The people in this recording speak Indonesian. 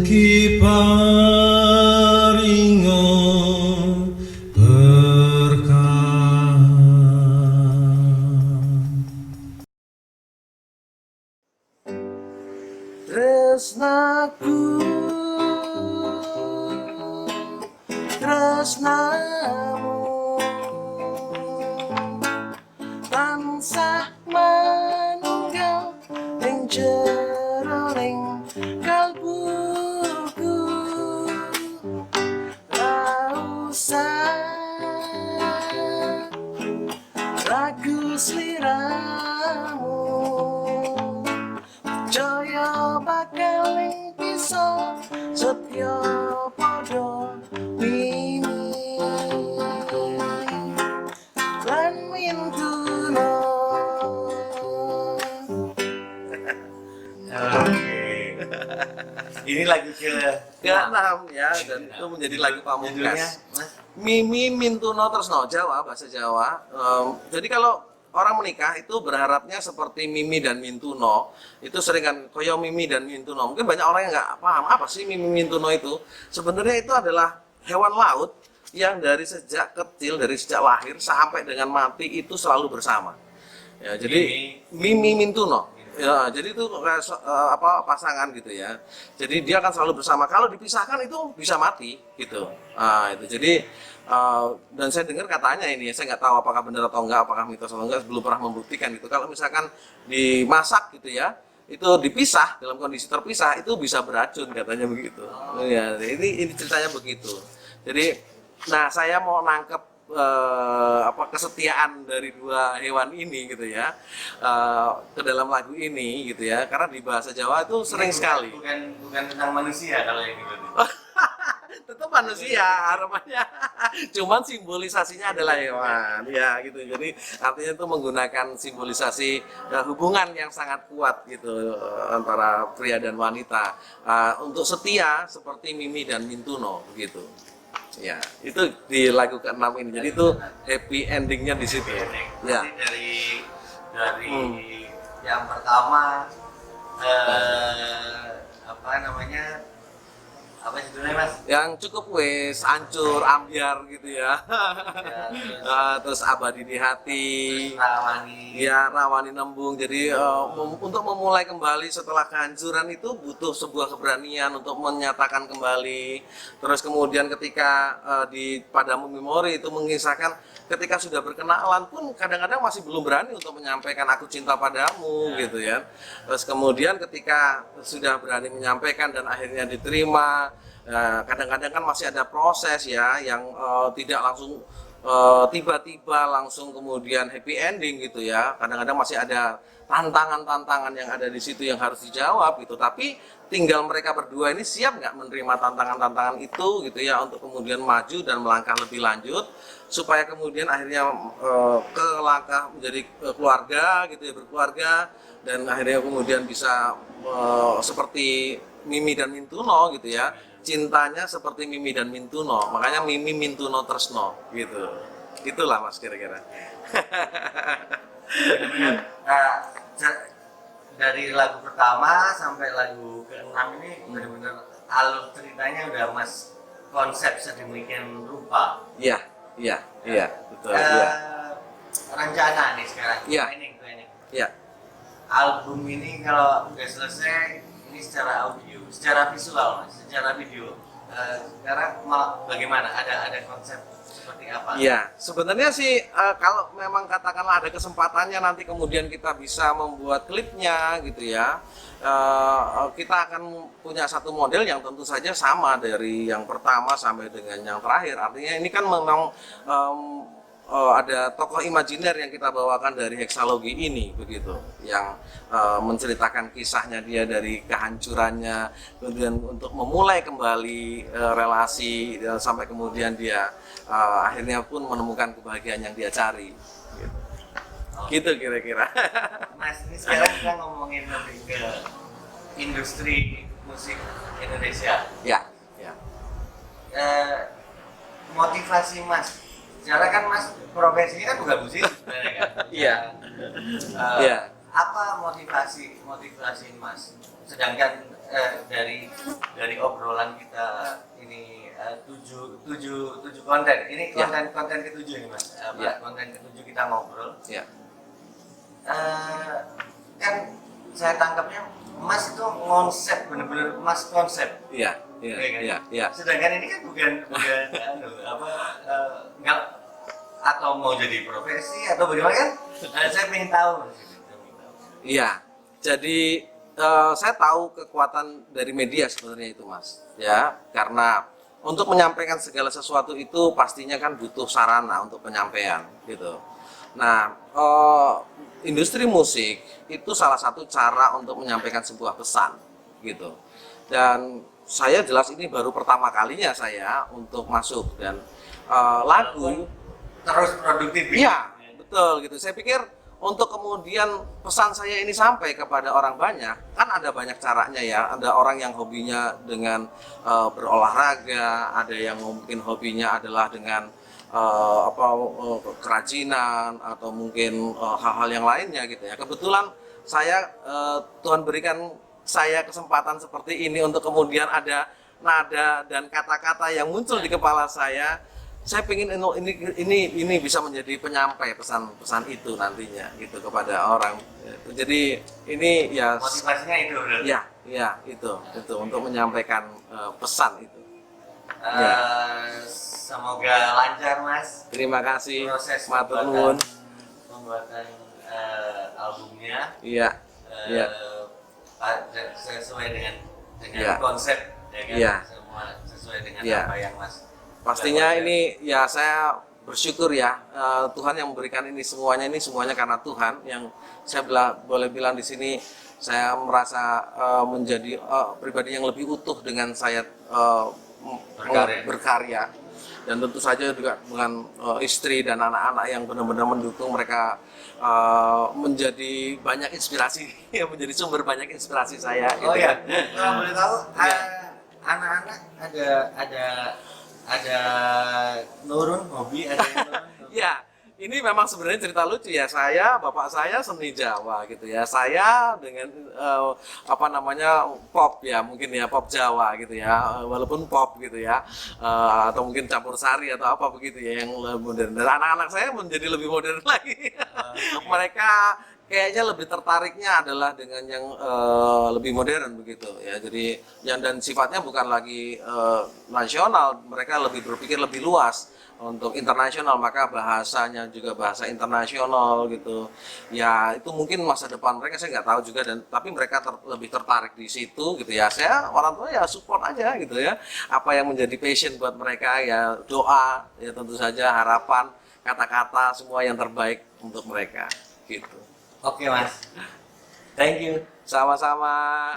Mugi paringa berkah. Tresnaku, tresnamu tansah manunggal ing jeroning kalbuku. Ra usah ragu sliramu, jaya bakal bisa setya padha mimi lan mintuna. Ini lagu ke-6 ya, dan itu menjadi lagu pamungkas. Mimi Mintuno Tresno, Jawa, bahasa Jawa. Jadi kalau orang menikah itu berharapnya seperti Mimi dan Mintuno. Itu sering kan koyo Mimi dan Mintuno. Mungkin banyak orang yang nggak paham apa sih Mimi Mintuno itu. Sebenarnya itu adalah hewan laut yang dari sejak kecil, dari sejak lahir sampai dengan mati itu selalu bersama. Ya, jadi Mimi Mintuno. Ya, jadi itu pasangan gitu ya. Jadi dia akan selalu bersama. Kalau dipisahkan itu bisa mati gitu. Nah, itu jadi dan saya dengar katanya ini, saya nggak tahu apakah benar atau enggak, apakah mitos atau enggak, belum pernah membuktikan gitu. Kalau misalkan dimasak gitu ya, itu dipisah dalam kondisi terpisah itu bisa beracun katanya begitu. Ya, ini ceritanya begitu. Jadi, nah saya mau nangkep kesetiaan dari dua hewan ini gitu ya ke dalam lagu ini gitu ya, karena di bahasa Jawa itu sering sekali bukan tentang manusia kalau yang gitu. tetap manusia harapannya cuman simbolisasinya adalah hewan ya gitu. Jadi artinya itu menggunakan simbolisasi hubungan yang sangat kuat gitu antara pria dan wanita untuk setia seperti Mimi dan Mintuno begitu. Ya, itu di lagu ke-6 ini. Jadi itu happy endingnya di situ. Ya. Dari yang pertama apa namanya? Apa judulnya, Mas? Yang cukup wes hancur ambiar gitu ya. Ya, terus abadi di hati. Rawani. Ya, rawani nembung. Jadi untuk memulai kembali setelah kehancuran itu butuh sebuah keberanian untuk menyatakan kembali. Terus kemudian ketika di Padamu Memori itu mengisahkan ketika sudah berkenalan pun kadang-kadang masih belum berani untuk menyampaikan aku cinta padamu gitu ya. Terus kemudian ketika sudah berani menyampaikan dan akhirnya diterima, kadang-kadang kan masih ada proses ya yang tidak langsung tiba-tiba langsung kemudian happy ending gitu ya. Kadang-kadang masih ada tantangan-tantangan yang ada di situ yang harus dijawab gitu. Tapi tinggal mereka berdua ini siap nggak menerima tantangan-tantangan itu gitu ya, untuk kemudian maju dan melangkah lebih lanjut supaya kemudian akhirnya ke langkah menjadi keluarga gitu ya, berkeluarga, dan akhirnya kemudian bisa seperti Mimi dan Mintuno gitu ya, cintanya seperti Mimi dan Mintuno, makanya Mimi Mintuno Tresno gitu. Itulah Mas kira-kira. Nah, dari lagu pertama sampai lagu ke-6 ini benar-benar alur ceritanya udah Mas konsep sedemikian rupa. Iya, betul. Iya. Rencana nih sekarang planning. Iya. Album ini kalau udah selesai ini secara audio, secara visual Mas, secara video. Sekarang bagaimana? Ada konsep seperti apa? Iya, sebenarnya sih kalau memang katakanlah ada kesempatannya nanti kemudian kita bisa membuat klipnya gitu ya, kita akan punya satu model yang tentu saja sama dari yang pertama sampai dengan yang terakhir. Artinya ini kan memang ada tokoh imajiner yang kita bawakan dari Heksalogi ini begitu, yang menceritakan kisahnya dia dari kehancurannya, kemudian untuk memulai kembali relasi sampai kemudian dia akhirnya pun menemukan kebahagiaan yang dia cari gitu kira-kira. Mas, ini sekarang kita ngomongin lebih ke industri musik Indonesia. Ya. Motivasi Mas, secara kan Mas profesinya kan bukan musisi sebenarnya kan. Iya. Apa motivasi Mas? Sedangkan dari obrolan kita ini tujuh konten. Ini konten ketujuh ini Mas. Konten ketujuh kita ngobrol. Ya. Kan saya tangkapnya Mas itu konsep, bener-bener Mas konsep. Iya, Iya kan? iya. Sedangkan ini kan bukan nggak atau mau jadi profesi atau bagaimana kan? Saya ingin tahu. Iya. Jadi saya tahu kekuatan dari media sebenarnya itu Mas. Ya, karena untuk menyampaikan segala sesuatu itu pastinya kan butuh sarana untuk penyampaian gitu. Nah, industri musik itu salah satu cara untuk menyampaikan sebuah pesan gitu. Dan saya jelas ini baru pertama kalinya saya untuk masuk dan lagu Terus produktif. iya, betul gitu. Saya pikir untuk kemudian pesan saya ini sampai kepada orang banyak, kan ada banyak caranya ya. Ada orang yang hobinya dengan berolahraga, ada yang mungkin hobinya adalah dengan kerajinan atau mungkin hal-hal yang lainnya gitu ya. Kebetulan saya Tuhan berikan saya kesempatan seperti ini untuk kemudian ada nada dan kata-kata yang muncul di kepala saya. Saya ingin ini bisa menjadi penyampai pesan-pesan itu nantinya gitu kepada orang. Jadi ini ya Motivasinya itu berarti. Ya itu untuk menyampaikan pesan itu. Semoga lancar Mas. Terima kasih. Proses Matur nuwun. pembuatan albumnya. Iya. Iya. Sesuai dengan Iya. konsep ya kan. Iya. Semua sesuai dengan Iya. apa yang Mas. Pastinya ini ya saya bersyukur ya Tuhan yang memberikan ini semuanya karena Tuhan yang saya boleh bilang di sini saya merasa menjadi pribadi yang lebih utuh dengan saya berkarya dan tentu saja juga dengan istri dan anak-anak yang benar-benar mendukung mereka menjadi banyak inspirasi menjadi sumber banyak inspirasi saya Oh gitu. ya, kalau boleh tahu Ya. anak-anak ada nurun hobi ada yang nurun. Ya, ini memang sebenarnya cerita lucu ya. Bapak saya seni Jawa gitu ya. Saya dengan pop ya, mungkin ya pop Jawa gitu ya. Walaupun pop gitu ya, atau mungkin campur sari atau apa begitu ya yang lebih modern. Dan anak-anak saya menjadi lebih modern lagi. Mereka kayaknya lebih tertariknya adalah dengan yang lebih modern begitu ya. Jadi dan sifatnya bukan lagi nasional, mereka lebih berpikir lebih luas untuk internasional, maka bahasanya juga bahasa internasional gitu. Ya itu mungkin masa depan mereka saya nggak tahu juga tapi mereka lebih tertarik di situ gitu ya. Saya orang tua ya support aja gitu ya. Apa yang menjadi passion buat mereka ya doa ya tentu saja harapan kata-kata semua yang terbaik untuk mereka gitu. Oke Mas, thank you. Sama-sama.